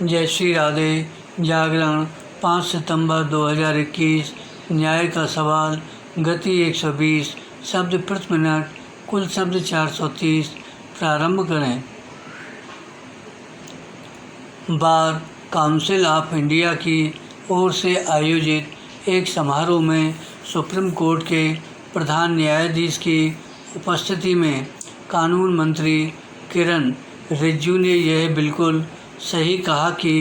जय श्री राधे। जागरण 5 सितंबर 2021। न्याय का सवाल। गति 120 शब्द प्रति मिनट, कुल शब्द 430। प्रारंभ करें। बार काउंसिल ऑफ इंडिया की ओर से आयोजित एक समारोह में सुप्रीम कोर्ट के प्रधान न्यायाधीश की उपस्थिति में कानून मंत्री किरण रिजिजू ने यह बिल्कुल सही कहा कि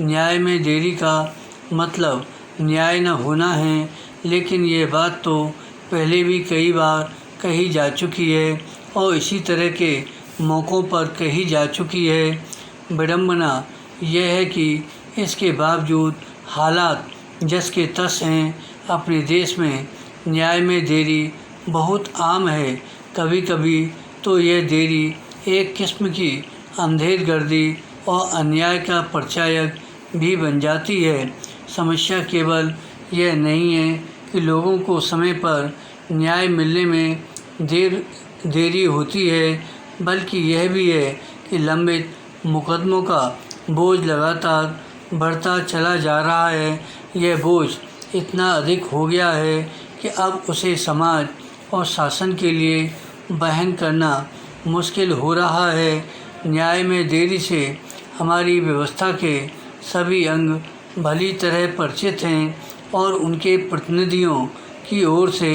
न्याय में देरी का मतलब न्याय न होना है, लेकिन ये बात तो पहले भी कई बार कही जा चुकी है और इसी तरह के मौक़ों पर कही जा चुकी है। विडंबना यह है कि इसके बावजूद हालात जस के तस हैं। अपने देश में न्याय में देरी बहुत आम है। कभी कभी तो यह देरी एक किस्म की अंधेरगर्दी और अन्याय का परिचायक भी बन जाती है। समस्या केवल यह नहीं है कि लोगों को समय पर न्याय मिलने में देरी होती है, बल्कि यह भी है कि लंबित मुकदमों का बोझ लगातार बढ़ता चला जा रहा है। यह बोझ इतना अधिक हो गया है कि अब उसे समाज और शासन के लिए वहन करना मुश्किल हो रहा है। न्याय में देरी से हमारी व्यवस्था के सभी अंग भली तरह परिचित हैं और उनके प्रतिनिधियों की ओर से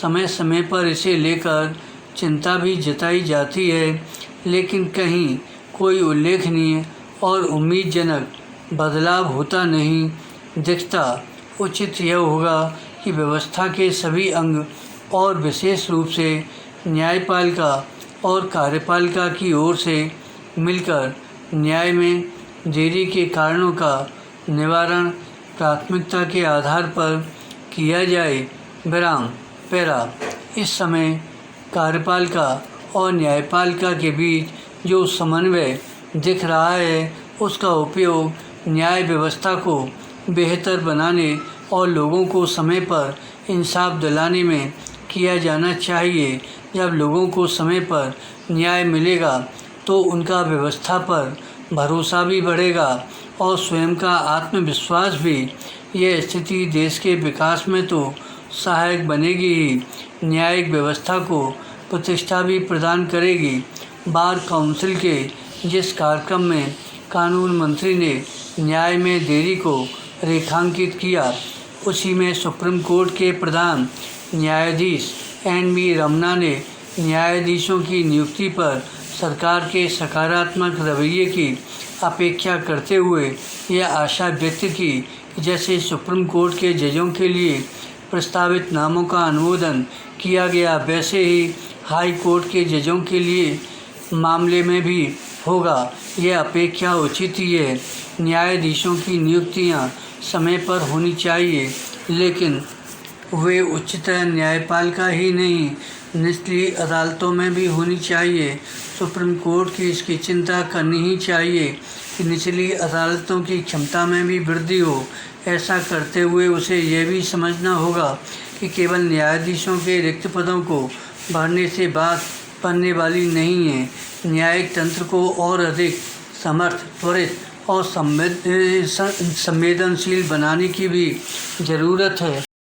समय समय पर इसे लेकर चिंता भी जताई जाती है, लेकिन कहीं कोई उल्लेखनीय और उम्मीदजनक बदलाव होता नहीं दिखता। उचित यह होगा कि व्यवस्था के सभी अंग और विशेष रूप से न्यायपालिका और कार्यपालिका की ओर से मिलकर न्याय में देरी के कारणों का निवारण प्राथमिकता के आधार पर किया जाए। विराम। पैरा। इस समय कार्यपालिका और न्यायपालिका के बीच जो समन्वय दिख रहा है, उसका उपयोग न्याय व्यवस्था को बेहतर बनाने और लोगों को समय पर इंसाफ दिलाने में किया जाना चाहिए। जब लोगों को समय पर न्याय मिलेगा तो उनका व्यवस्था पर भरोसा भी बढ़ेगा और स्वयं का आत्मविश्वास भी। यह स्थिति देश के विकास में तो सहायक बनेगी ही, न्यायिक व्यवस्था को प्रतिष्ठा भी प्रदान करेगी। बार काउंसिल के जिस कार्यक्रम में कानून मंत्री ने न्याय में देरी को रेखांकित किया, उसी में सुप्रीम कोर्ट के प्रधान न्यायाधीश एन.वी. रमन्ना ने न्यायाधीशों की नियुक्ति पर सरकार के सकारात्मक रवैये की अपेक्षा करते हुए यह आशा व्यक्त की कि जैसे सुप्रीम कोर्ट के जजों के लिए प्रस्तावित नामों का अनुमोदन किया गया, वैसे ही हाई कोर्ट के जजों के लिए मामले में भी होगा। यह अपेक्षा उचित ही है। न्यायाधीशों की नियुक्तियां समय पर होनी चाहिए, लेकिन वे उच्चतम न्यायपालिका ही नहीं, निचली अदालतों में भी होनी चाहिए। सुप्रीम कोर्ट की इसकी चिंता करनी ही चाहिए कि निचली अदालतों की क्षमता में भी वृद्धि हो। ऐसा करते हुए उसे यह भी समझना होगा कि केवल न्यायाधीशों के रिक्त पदों को भरने से बात बनने वाली नहीं है। न्यायिक तंत्र को और अधिक समर्थ, त्वरित और संवेदनशील बनाने की भी ज़रूरत है।